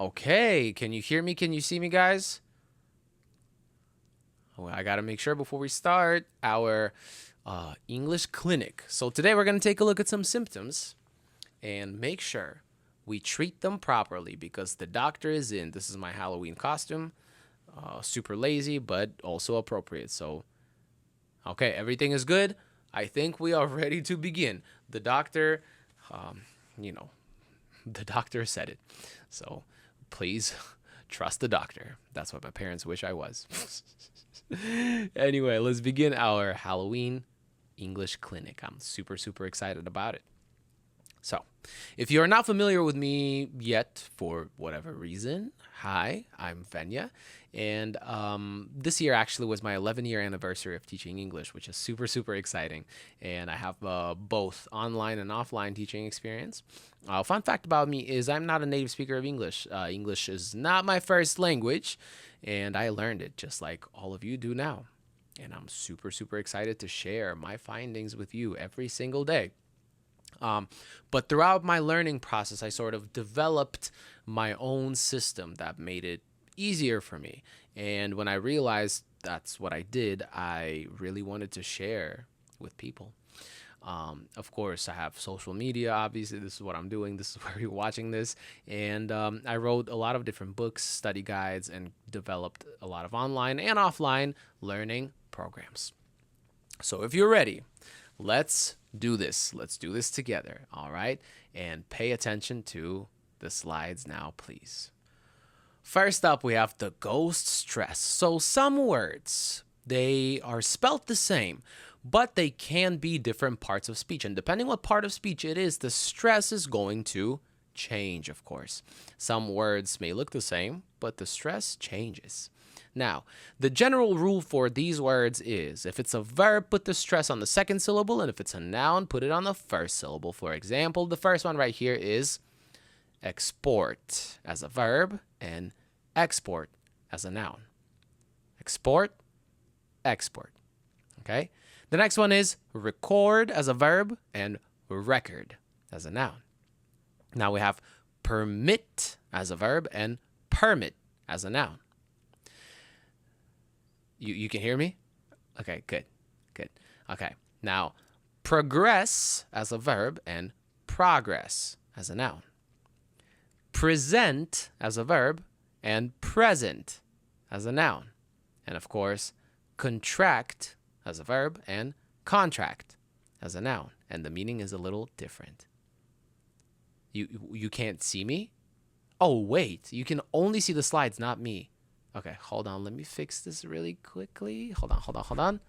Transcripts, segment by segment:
Okay, can you hear me? Can you see me, guys? Well, I gotta make sure before we start our English clinic. So today we're gonna take a look at some symptoms and make sure we treat them properly because the doctor is in. This is my Halloween costume. Super lazy, but also appropriate. So, okay, everything is good. I think we are ready to begin. The doctor, um, you know, the doctor said it. So please trust the doctor. That's what my parents wish I was. Anyway, let's begin our Halloween English clinic. I'm super, super excited about it. So, if you are not familiar with me yet for whatever reason, hi, I'm Venya. And this year actually was my 11-year anniversary of teaching English, which is super, super exciting. And I have both online and offline teaching experience. Fun fact about me is I'm not a native speaker of English. English is not my first language, and I learned it just like all of you do now. And I'm super, super excited to share my findings with you every single day. But throughout my learning process, I sort of developed my own system that made it easier for me. And when I realized that's what I did, I really wanted to share with people. Of course, I have social media. Obviously, this is what I'm doing. This is where you're watching this. And I wrote a lot of different books, study guides, and developed a lot of online and offline learning programs. So if you're ready, let's do this. Let's do this together, all right? And pay attention to the slides now, please. First up, we have the ghost stress. So some words, they are spelt the same, but they can be different parts of speech. And depending what part of speech it is, the stress is going to change, of course. Some words may look the same, but the stress changes. Now, the general rule for these words is if it's a verb, put the stress on the second syllable, and if it's a noun, put it on the first syllable. For example, the first one right here is export as a verb and export as a noun. Export, export. Okay? The next one is record as a verb and record as a noun. Now we have permit as a verb and permit as a noun. You can hear me? Okay, good. Okay, now progress as a verb and progress as a noun. Present as a verb and present as a noun. And of course, contract as a verb and contract as a noun. And the meaning is a little different. You can't see me? Oh, wait, you can only see the slides, not me. Okay, hold on. Let me fix this really quickly. Hold on.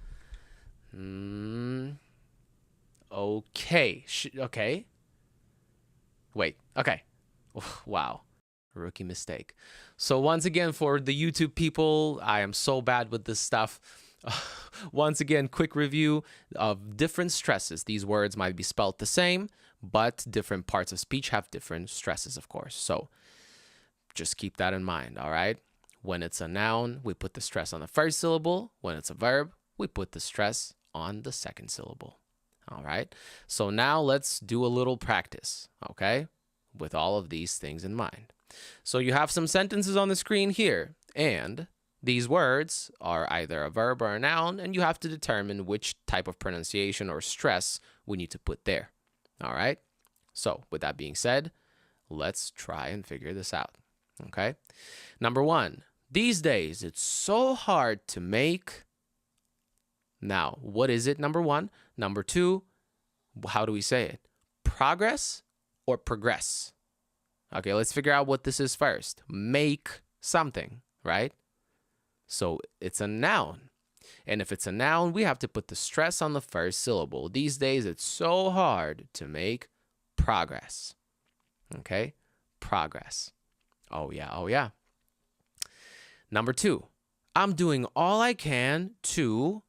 Okay. Okay. Wait. Okay. Wow. Rookie mistake. So once again, for the YouTube people, I am so bad with this stuff. Once again, quick review of different stresses. These words might be spelled the same, but different parts of speech have different stresses, of course. So just keep that in mind, all right? When it's a noun, we put the stress on the first syllable. When it's a verb, we put the stress on the second syllable. All right? So now let's do a little practice, okay? With all of these things in mind. So you have some sentences on the screen here, and these words are either a verb or a noun, and you have to determine which type of pronunciation or stress we need to put there. All right? So with that being said, let's try and figure this out, okay? Number one. These days, it's so hard to make. Now, what is it, number one? Number two, how do we say it? Progress or progress? Okay, let's figure out what this is first. Make something, right? So it's a noun. And if it's a noun, we have to put the stress on the first syllable. These days, it's so hard to make progress. Okay? Progress. Oh, yeah. Number two, I'm doing all I can to.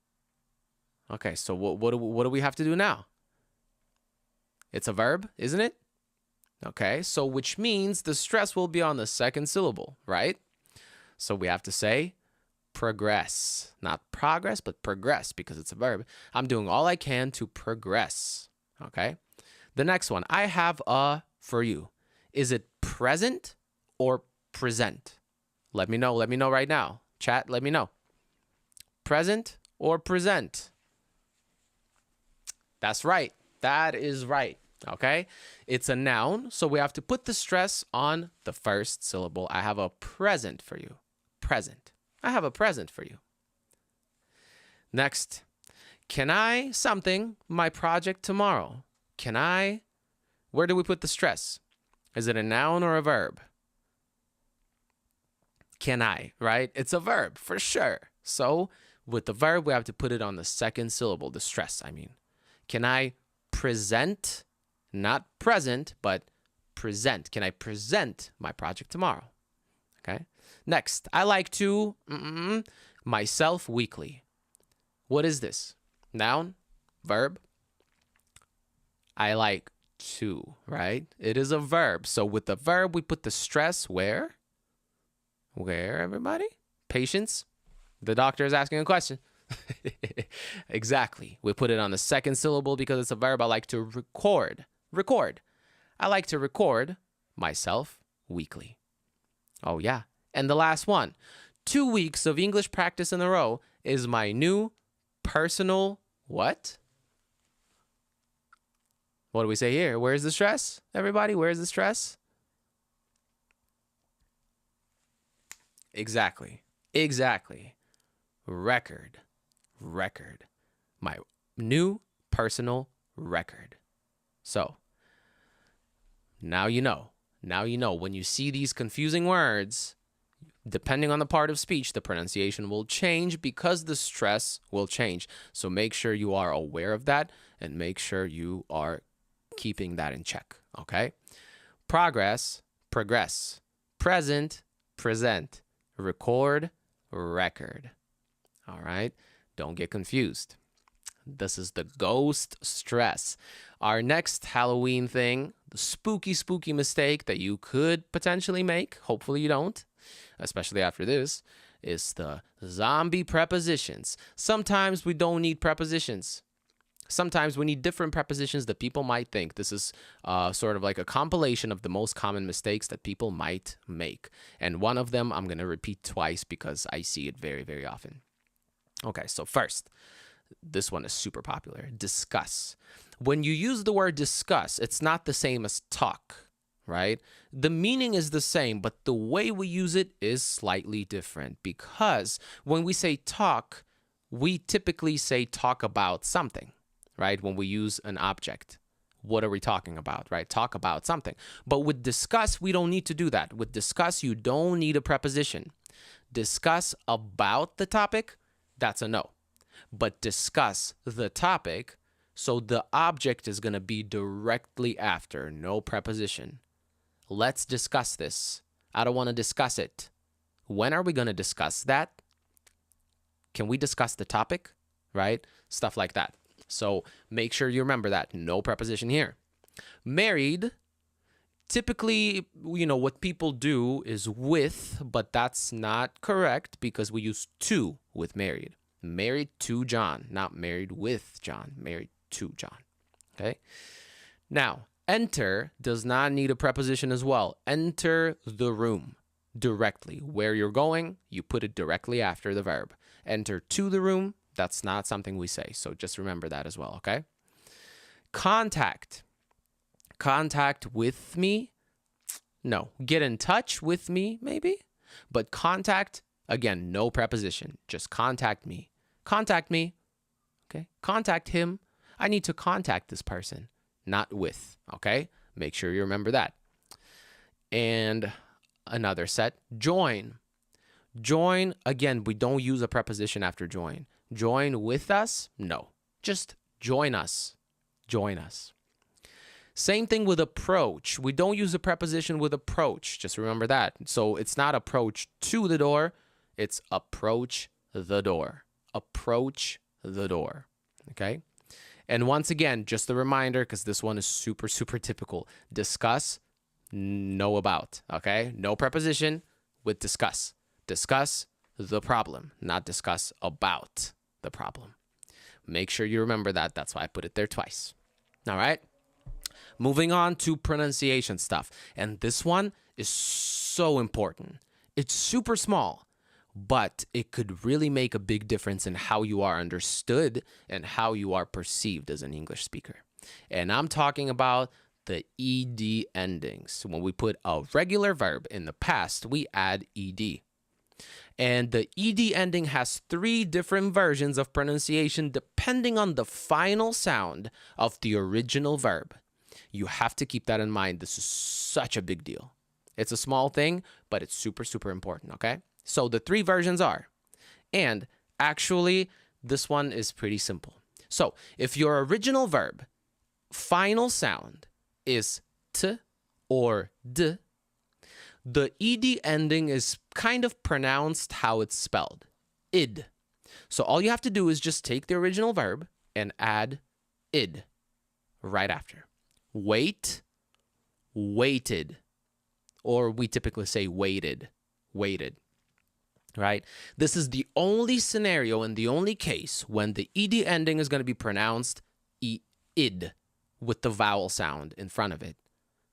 Okay, so what do we have to do now? It's a verb, isn't it? Okay, so which means the stress will be on the second syllable, right? So we have to say progress. Not progress, but progress because it's a verb. I'm doing all I can to progress. Okay? The next one, I have a for you. Is it present or present? Let me know right now. Chat, let me know. Present or present? That's right. That is right. Okay? It's a noun, so we have to put the stress on the first syllable. I have a present for you. Present. I have a present for you. Next. Can I something my project tomorrow? Can I? Where do we put the stress? Is it a noun or a verb? Can I, right? It's a verb for sure. So with the verb, we have to put it on the second syllable, the stress, I mean. Can I present, not present, but present? Can I present my project tomorrow? Okay. Next, I like to myself weekly. What is this? Noun, verb. I like to, right? It is a verb. So with the verb, we put the stress where? Where, everybody? Patience. The doctor is asking a question. Exactly. We put it on the second syllable because it's a verb. I like to record. Record. I like to record myself weekly. Oh, yeah. And the last one. 2 weeks of English practice in a row is my new personal what? What do we say here? Where's the stress? Everybody, where's the stress? Exactly. Exactly. Record. Record. My new personal record. So, now you know. Now you know. When you see these confusing words, depending on the part of speech, the pronunciation will change because the stress will change. So make sure you are aware of that and make sure you are keeping that in check, okay? Progress, progress. Present, present. Record, record. All right? Don't get confused. This is the ghost stress. Our next Halloween thing, the spooky, spooky mistake that you could potentially make, hopefully you don't, especially after this, is the zombie prepositions. Sometimes we don't need prepositions. Sometimes we need different prepositions that people might think. This is sort of like a compilation of the most common mistakes that people might make. And one of them I'm going to repeat twice because I see it very, very often. Okay, so first, this one is super popular. Discuss. When you use the word discuss, it's not the same as talk, right? The meaning is the same, but the way we use it is slightly different because when we say talk, we typically say talk about something, right? When we use an object, what are we talking about, right? Talk about something. But with discuss, we don't need to do that. With discuss, you don't need a preposition. Discuss about the topic, that's a no. But discuss the topic, so the object is going to be directly after, no preposition. Let's discuss this. I don't want to discuss it. When are we going to discuss that? Can we discuss the topic, right? Stuff like that. So make sure you remember that. No preposition here. Married, typically, what people do is with, but that's not correct because we use to with married. Married to John, not married with John. Married to John. Okay? Now, enter does not need a preposition as well. Enter the room directly. Where you're going, you put it directly after the verb. Enter to the room, that's not something we say. So just remember that as well, okay? Contact. Contact with me? No. Get in touch with me, maybe? But contact, again, no preposition. Just contact me. Contact me. Okay? Contact him. I need to contact this person, not with, okay? Make sure you remember that. And another set, join. Join, again, we don't use a preposition after join. Join with us? No. Just join us. Join us. Same thing with approach. We don't use a preposition with approach. Just remember that. So it's not approach to the door. It's approach the door. Approach the door. Okay? And once again, just a reminder, because this one is super, super typical. Discuss, know about. Okay? No preposition with discuss. Discuss the problem, not discuss about the problem. Make sure you remember that. That's why I put it there twice. All right? Moving on to pronunciation stuff. And this one is so important. It's super small, but it could really make a big difference in how you are understood and how you are perceived as an English speaker. And I'm talking about the ed endings. When we put a regular verb in the past, we add ed. And the ed ending has 3 different versions of pronunciation depending on the final sound of the original verb. You have to keep that in mind. This is such a big deal. It's a small thing, but it's super, super important, okay? So the 3 versions are, and actually, this one is pretty simple. So if your original verb final sound is t or d, the ed ending is kind of pronounced how it's spelled, id. So all you have to do is just take the original verb and add id right after. Wait, waited, or we typically say waited, waited, right? This is the only scenario and the only case when the ed ending is going to be pronounced id with the vowel sound in front of it,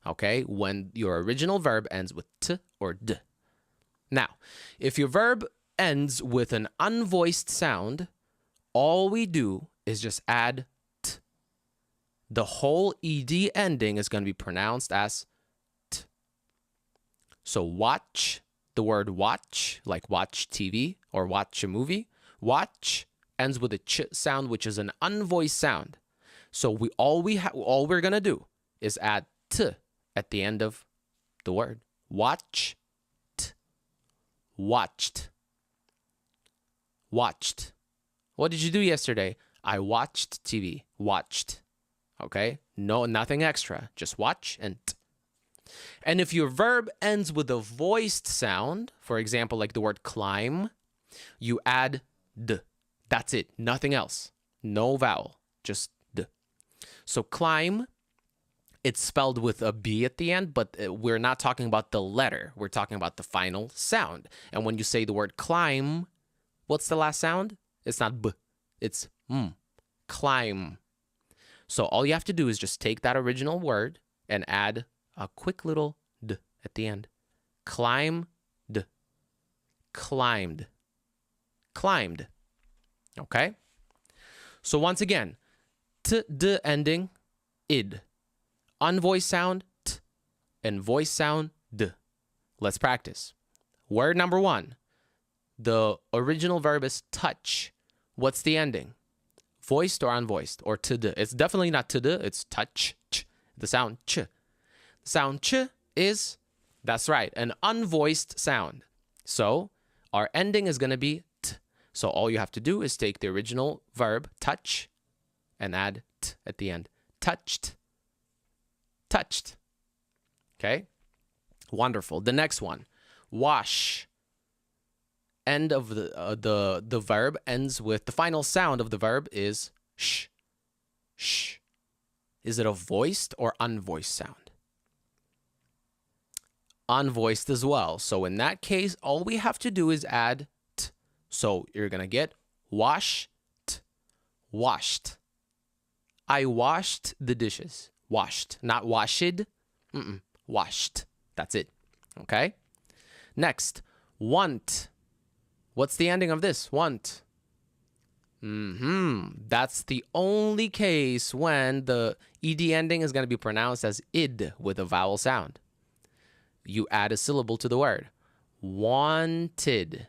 okay? When your original verb ends with t or d. Now, if your verb ends with an unvoiced sound, all we do is just add t. The whole ed ending is going to be pronounced as t. So watch, the word watch, like watch TV or watch a movie, watch ends with a ch sound, which is an unvoiced sound. So all we're going to do is add t at the end of the word. Watch, t, watched, watched. What did you do yesterday? I watched TV, watched. Okay? No, nothing extra. Just watch and t. And if your verb ends with a voiced sound, for example, like the word climb, you add d. That's it. Nothing else. No vowel. Just d. So climb, it's spelled with a B at the end, but we're not talking about the letter. We're talking about the final sound. And when you say the word climb, what's the last sound? It's not b. It's m. Climb. So all you have to do is just take that original word and add a quick little d at the end. Climb, d. Climbed. Climbed. Okay? So once again, t, d ending, id. Unvoiced sound, t, and voiced sound, d. Let's practice. Word number 1. The original verb is touch. What's the ending? Voiced or unvoiced? Or t, d? It's definitely not t, d. It's touch, ch. The sound ch. The sound ch is, that's right, an unvoiced sound. So our ending is going to be t. So all you have to do is take the original verb, touch, and add t at the end. Touched. Touched. Okay? Wonderful. The next one, wash. End of the verb ends with, the final sound of the verb is sh. Sh. Is it a voiced or unvoiced sound? Unvoiced as well. So in that case, all we have to do is add t. So you're going to get wash, t, washed. I washed the dishes. Washed, not washed. Washed. That's it. Okay? Next, want. What's the ending of this? Want. That's the only case when the ed ending is going to be pronounced as id with a vowel sound. You add a syllable to the word. Wanted.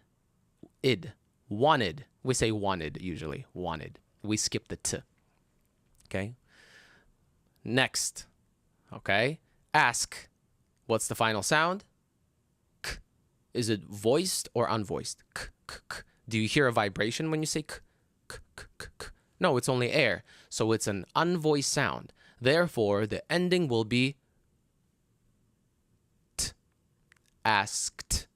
Id. Wanted. We say wanted usually. Wanted. We skip the t. Okay? Next. Okay? Ask. What's the final sound? K. Is it voiced or unvoiced? K, k, k. Do you hear a vibration when you say k? K, k, k, k? No, it's only air. So it's an unvoiced sound. Therefore, the ending will be t. Asked.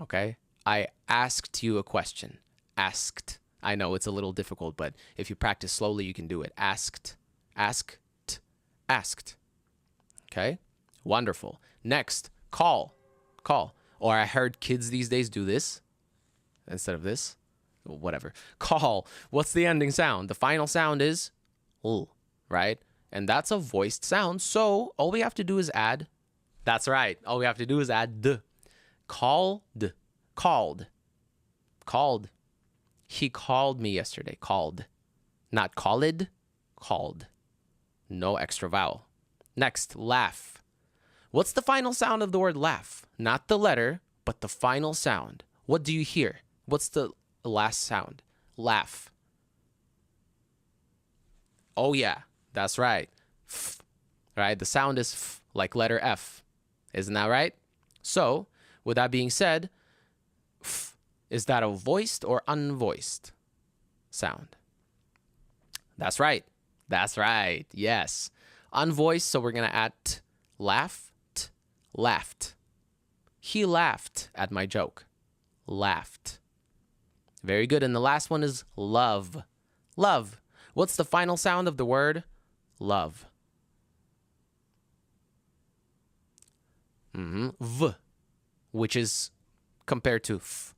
Okay? I asked you a question. Asked. I know it's a little difficult, but if you practice slowly, you can do it. Asked. Asked. Asked. Okay? Wonderful. Next, call. Call. Or I heard kids these days do this instead of this. Whatever. Call. What's the ending sound? The final sound is l, right? And that's a voiced sound. So all we have to do is add, that's right. All we have to do is add d. Called. Called. Called. He called me yesterday. Called. Not called. Called. No extra vowel. Next, laugh. What's the final sound of the word laugh? Not the letter, but the final sound. What do you hear? What's the last sound? Laugh. Oh yeah, that's right. F. Right? The sound is f, like letter F. Isn't that right? So, with that being said, f, is that a voiced or unvoiced sound? That's right. That's right. Yes. Unvoiced, so we're going to add t. Laughed. Laughed. He laughed at my joke. Laughed. Very good. And the last one is love. Love. What's the final sound of the word love? V, which is compared to f,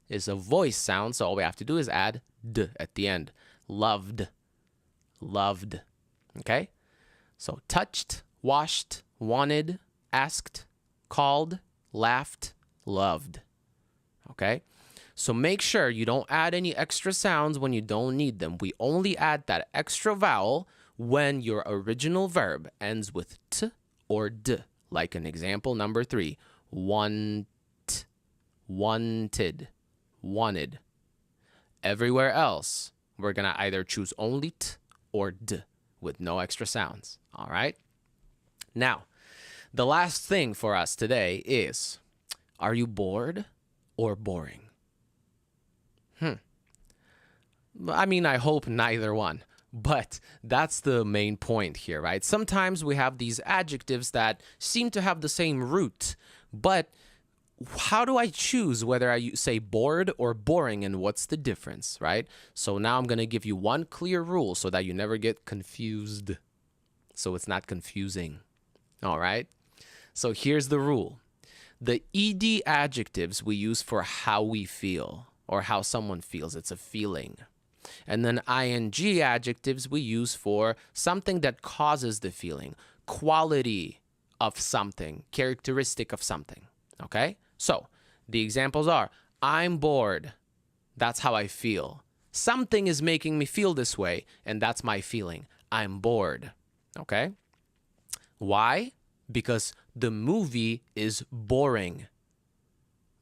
is a voice sound. So all we have to do is add d at the end. Loved. Loved. Okay? So touched, washed, wanted, asked, called, laughed, loved. Okay? So make sure you don't add any extra sounds when you don't need them. We only add that extra vowel when your original verb ends with t or d. Like in example number 3, want, wanted, wanted. Everywhere else, we're going to either choose only t or d with no extra sounds. All right? Now, the last thing for us today is, are you bored or boring? I mean, I hope neither one. But that's the main point here, right? Sometimes we have these adjectives that seem to have the same root, but how do I choose whether I say bored or boring and what's the difference, right? So now I'm going to give you one clear rule so that you never get confused, so it's not confusing, all right? So here's the rule. The ed adjectives we use for how we feel or how someone feels. It's a feeling. And then ing adjectives we use for something that causes the feeling, quality of something, characteristic of something, okay? So the examples are, I'm bored. That's how I feel. Something is making me feel this way, and that's my feeling. I'm bored, okay? Why? Because the movie is boring.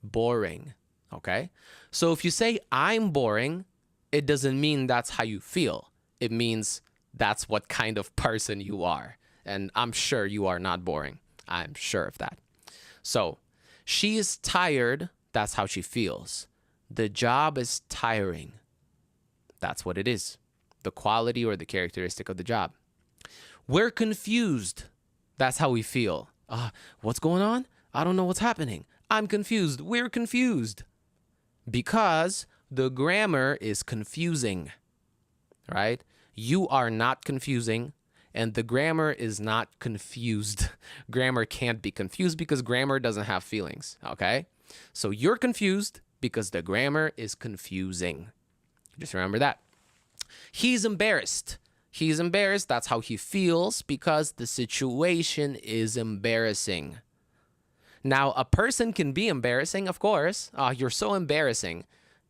Boring, okay? So if you say, I'm boring, it doesn't mean that's how you feel. It means that's what kind of person you are. And I'm sure you are not boring. I'm sure of that. So, she is tired. That's how she feels. The job is tiring. That's what it is. The quality or the characteristic of the job. We're confused. That's how we feel. What's going on? I don't know what's happening. I'm confused. We're confused. Because the grammar is confusing, right? You are not confusing, and the grammar is not confused. Grammar can't be confused because grammar doesn't have feelings, okay? So you're confused because the grammar is confusing. Just remember that. He's embarrassed. He's embarrassed. That's how he feels because the situation is embarrassing. Now, a person can be embarrassing, of course. You're so embarrassing.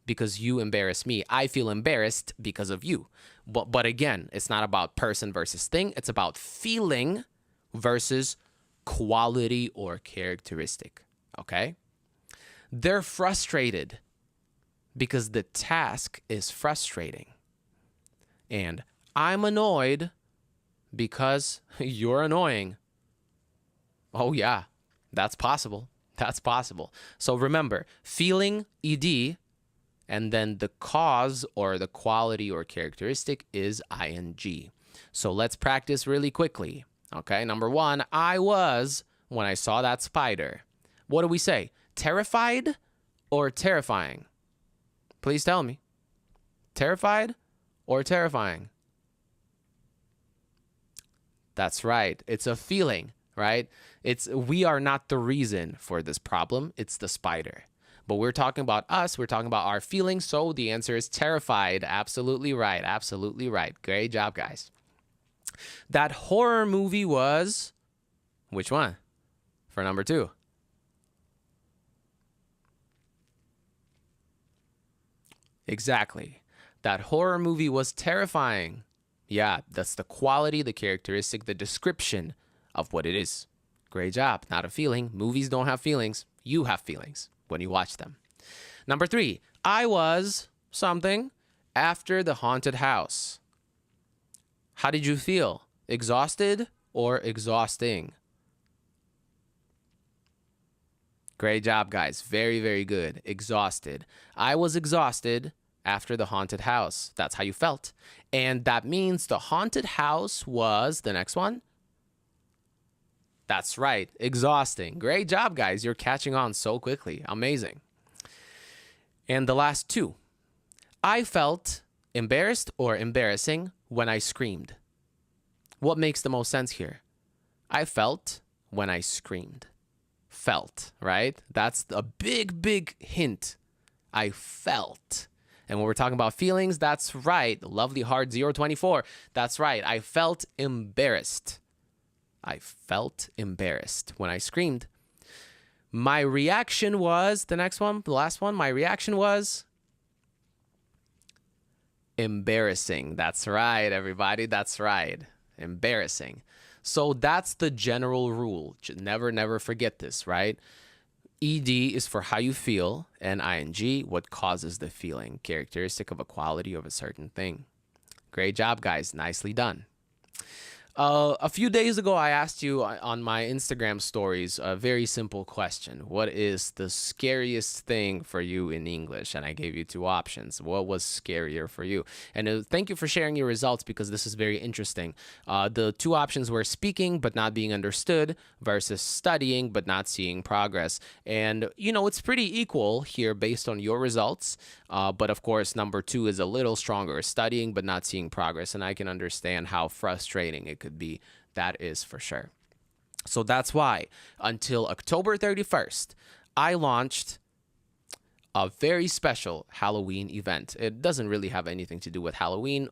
Because you embarrass me. I feel embarrassed because of you. But again, it's not about person versus thing. It's about feeling versus quality or characteristic. Okay? They're frustrated because the task is frustrating. And I'm annoyed because you're annoying. Oh yeah, that's possible. That's possible. So remember, feeling, ed, and then the cause or the quality or characteristic is ing. So let's practice really quickly. Okay, number 1, I was when I saw that spider. What do we say? Terrified or terrifying? Please tell me. Terrified or terrifying? That's right. It's a feeling, right? We are not the reason for this problem. It's the spider. But we're talking about us. We're talking about our feelings. So the answer is terrified. Absolutely right. Absolutely right. Great job, guys. That horror movie was which one? For number 2. Exactly. That horror movie was terrifying. Yeah, that's the quality, the characteristic, the description of what it is. Great job. Not a feeling. Movies don't have feelings. You have feelings when you watch them. Number 3, I was something after the haunted house. How did you feel? Exhausted or exhausting? Great job, guys. Very, very good. Exhausted. I was exhausted after the haunted house. That's how you felt. And that means the haunted house was the next one. That's right. Exhausting. Great job, guys. You're catching on so quickly. Amazing. And the last 2. I felt embarrassed or embarrassing when I screamed. What makes the most sense here? I felt when I screamed. Felt, right? That's a big, big hint. I felt. And when we're talking about feelings, that's right. Lovely Heart 024. That's right. I felt embarrassed. I felt embarrassed when I screamed. My reaction was, the next one, the last one, my reaction was embarrassing. That's right, everybody. That's right. Embarrassing. So that's the general rule. Never, never forget this, right? ED is for how you feel, and ing, what causes the feeling, characteristic of a quality of a certain thing. Great job, guys. Nicely done. A few days ago, I asked you on my Instagram stories a very simple question. What is the scariest thing for you in English? And I gave you 2 options. What was scarier for you? And thank you for sharing your results because this is very interesting. The 2 options were speaking but not being understood versus studying but not seeing progress. And, it's pretty equal here based on your results. But of course, number 2 is a little stronger, studying but not seeing progress. And I can understand how frustrating it could be. That is for sure. So that's why until October 31st, I launched a very special Halloween event. It doesn't really have anything to do with Halloween,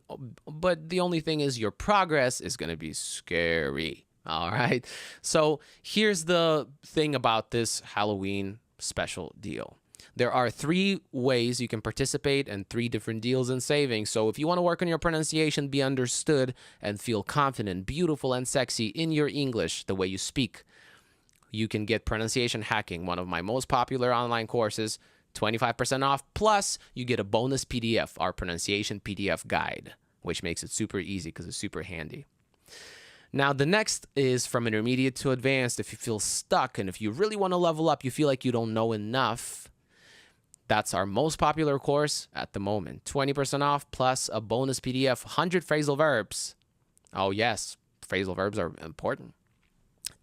but the only thing is your progress is going to be scary. All right. So here's the thing about this Halloween special deal. There are 3 ways you can participate and 3 different deals and savings. So if you want to work on your pronunciation, be understood, and feel confident, beautiful, and sexy in your English, the way you speak, you can get Pronunciation Hacking, one of my most popular online courses, 25% off. Plus, you get a bonus PDF, our pronunciation PDF guide, which makes it super easy because it's super handy. Now, the next is from intermediate to advanced. If you feel stuck and if you really want to level up, you feel like you don't know enough, that's our most popular course at the moment. 20% off plus a bonus PDF, 100 phrasal verbs. Oh, yes, phrasal verbs are important.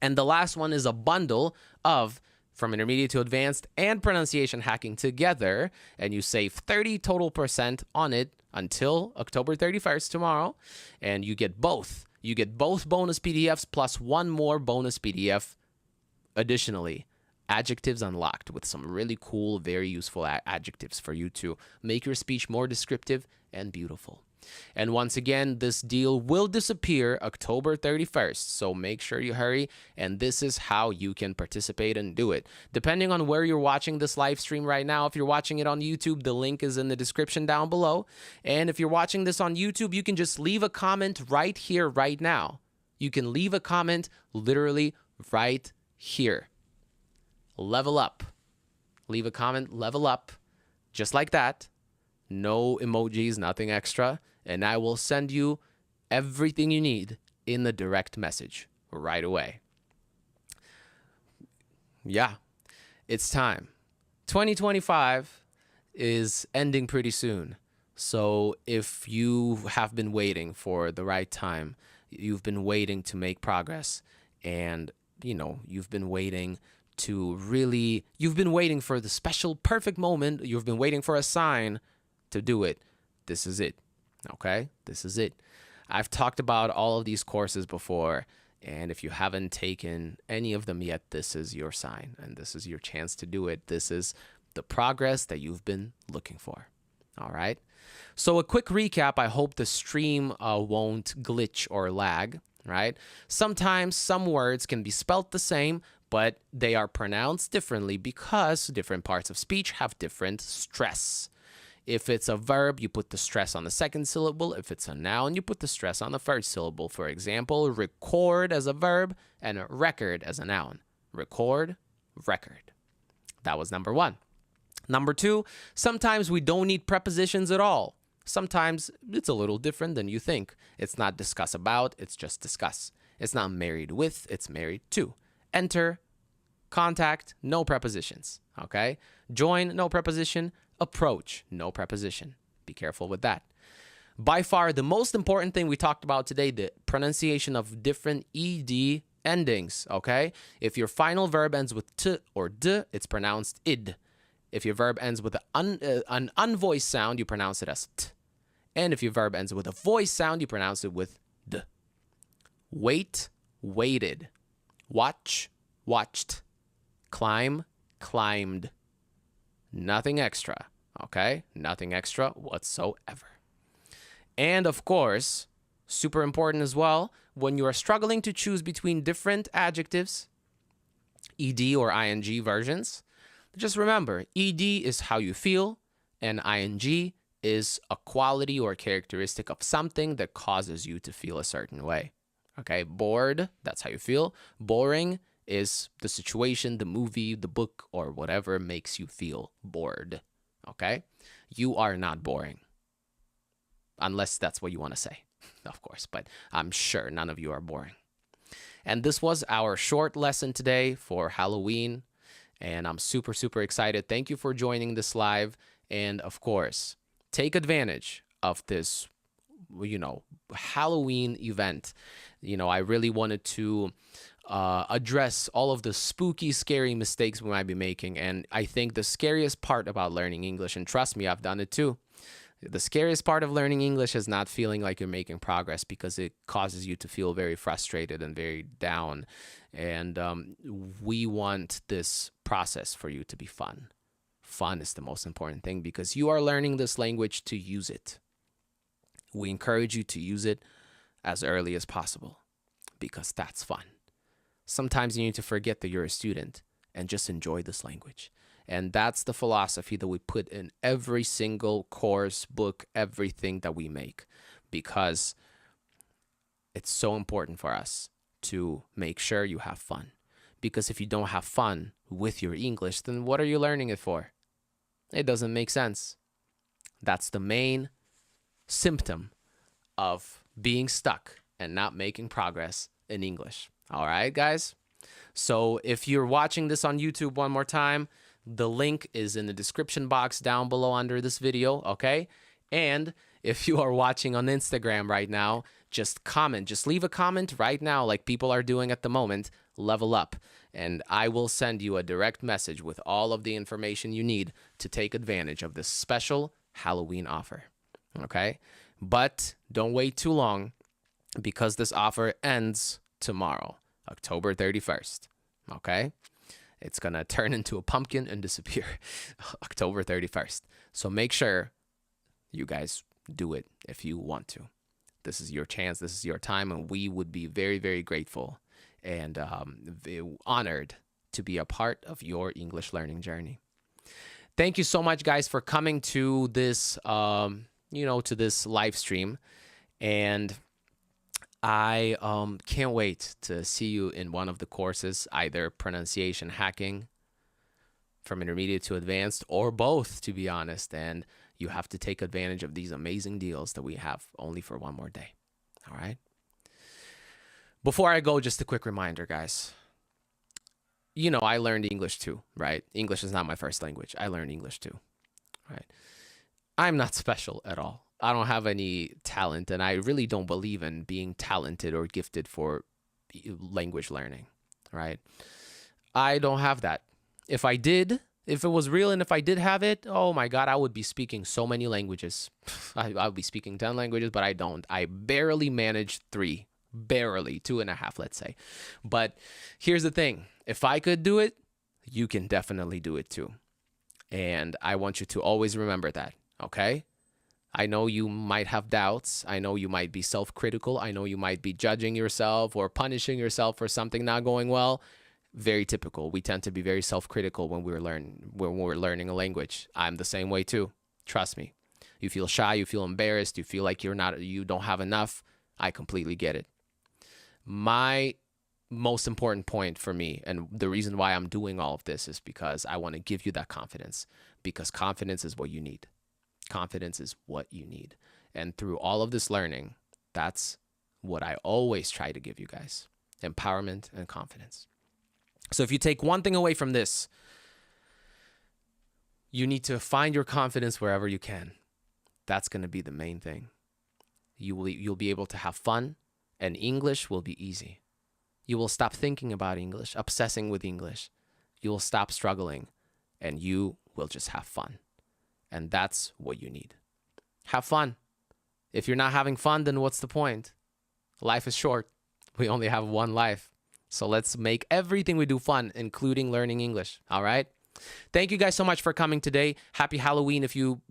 And the last one is a bundle of From Intermediate to Advanced and Pronunciation Hacking together. And you save 30 total % on it until October 31st, tomorrow. And you get both. You get both bonus PDFs plus 1 more bonus PDF additionally. Adjectives unlocked with some really cool, very useful adjectives for you to make your speech more descriptive and beautiful. And once again, this deal will disappear October 31st, so make sure you hurry, and this is how you can participate and do it. Depending on where you're watching this live stream right now, if you're watching it on YouTube, the link is in the description down below. And if you're watching this on YouTube, you can just leave a comment right here, right now. You can leave a comment literally right here. Level up. Leave a comment, level up, just like that. No emojis, nothing extra. And I will send you everything you need in the direct message right away. Yeah, it's time. 2025 is ending pretty soon. So if you have been waiting for the right time, you've been waiting to make progress, and, you've been waiting you've been waiting for the special, perfect moment. You've been waiting for a sign to do it. This is it. Okay? This is it. I've talked about all of these courses before, and if you haven't taken any of them yet, this is your sign, and this is your chance to do it. This is the progress that you've been looking for. All right? So a quick recap. I hope the stream won't glitch or lag, right? Sometimes some words can be spelt the same, but they are pronounced differently because different parts of speech have different stress. If it's a verb, you put the stress on the second syllable. If it's a noun, you put the stress on the first syllable. For example, record as a verb and record as a noun. Record, record. That was number one. Number two, sometimes we don't need prepositions at all. Sometimes it's a little different than you think. It's not discuss about, it's just discuss. It's not married with, it's married to. Enter, contact, no prepositions. Okay? Join, no preposition. Approach, no preposition. Be careful with that. By far, the most important thing we talked about today, the pronunciation of different ed endings. Okay? If your final verb ends with t or d, it's pronounced id. If your verb ends with an unvoiced sound, you pronounce it as t. And if your verb ends with a voiced sound, you pronounce it with d. Wait, waited. Watch, watched. Climb, climbed. Nothing extra, okay? Nothing extra whatsoever. And of course, super important as well, when you are struggling to choose between different adjectives, ed or ing versions, just remember, ed is how you feel, and ing is a quality or characteristic of something that causes you to feel a certain way. Okay, bored, that's how you feel. Boring is the situation, the movie, the book, or whatever makes you feel bored. Okay? You are not boring. Unless that's what you want to say, of course. But I'm sure none of you are boring. And this was our short lesson today for Halloween. And I'm super, super excited. Thank you for joining this live. And of course, take advantage of this, Halloween event. I really wanted to address all of the spooky, scary mistakes we might be making. And I think the scariest part about learning English, and trust me, I've done it too. The scariest part of learning English is not feeling like you're making progress, because it causes you to feel very frustrated and very down. And we want this process for you to be fun. Fun is the most important thing, because you are learning this language to use it. We encourage you to use it as early as possible, because that's fun. Sometimes you need to forget that you're a student and just enjoy this language. And that's the philosophy that we put in every single course, book, everything that we make, because it's so important for us to make sure you have fun. Because if you don't have fun with your English, then what are you learning it for? It doesn't make sense. That's the main symptom of being stuck and not making progress in English. All right, guys? So if you're watching this on YouTube one more time, the link is in the description box down below under this video, okay? And if you are watching on Instagram right now, just comment. Just leave a comment right now like people are doing at the moment. Level up. And I will send you a direct message with all of the information you need to take advantage of this special Halloween offer, okay? But don't wait too long, because this offer ends tomorrow, October 31st, okay? It's going to turn into a pumpkin and disappear October 31st. So make sure you guys do it if you want to. This is your chance. This is your time. And we would be very, very grateful and honored to be a part of your English learning journey. Thank you so much, guys, for coming to this, to this live stream. And I can't wait to see you in one of the courses, either pronunciation hacking from intermediate to advanced, or both, to be honest. And you have to take advantage of these amazing deals that we have only for one more day. All right. Before I go, just a quick reminder, guys. I learned English too, right? English is not my first language. I learned English too, right? I'm not special at all. I don't have any talent, and I really don't believe in being talented or gifted for language learning, right? I don't have that. If I did, if it was real and if I did have it, oh my God, I would be speaking so many languages. I would be speaking 10 languages, but I don't. I barely manage 3, barely 2.5, let's say. But here's the thing. If I could do it, you can definitely do it too. And I want you to always remember that, okay? I know you might have doubts. I know you might be self-critical. I know you might be judging yourself or punishing yourself for something not going well. Very typical. We tend to be very self-critical when we're learning a language. I'm the same way too. Trust me. You feel shy, you feel embarrassed, you feel like you don't have enough. I completely get it. My most important point for me, and the reason why I'm doing all of this, is because I want to give you that confidence, because confidence is what you need. Confidence is what you need. And through all of this learning, that's what I always try to give you guys: empowerment and confidence. So if you take one thing away from this, you need to find your confidence wherever you can. That's going to be the main thing. You'll be able to have fun, and English will be easy. You will stop thinking about English, obsessing with English. You will stop struggling, and you will just have fun. And that's what you need. Have fun. If you're not having fun, then what's the point? Life is short. We only have one life. So let's make everything we do fun, including learning English. All right? Thank you guys so much for coming today. Happy Halloween if you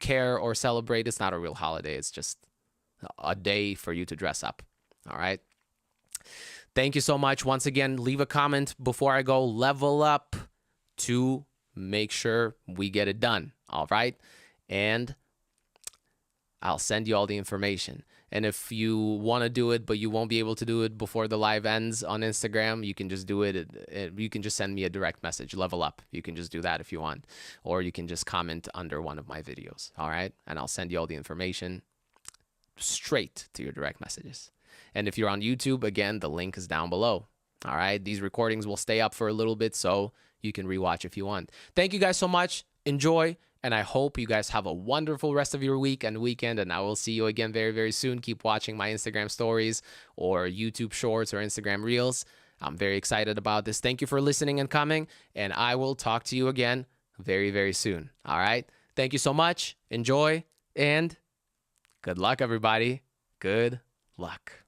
care or celebrate. It's not a real holiday. It's just a day for you to dress up. All right? Thank you so much. Once again, leave a comment before I go. Level up to make sure we get it done. All right? And I'll send you all the information. And if you want to do it, but you won't be able to do it before the live ends on Instagram, you can just do it. You can just send me a direct message, level up. You can just do that if you want. Or you can just comment under one of my videos. All right? And I'll send you all the information straight to your direct messages. And if you're on YouTube, again, the link is down below. All right? These recordings will stay up for a little bit, so you can rewatch if you want. Thank you guys so much. Enjoy. And I hope you guys have a wonderful rest of your week and weekend. And I will see you again very, very soon. Keep watching my Instagram stories or YouTube shorts or Instagram reels. I'm very excited about this. Thank you for listening and coming. And I will talk to you again very, very soon. All right. Thank you so much. Enjoy. And good luck, everybody. Good luck.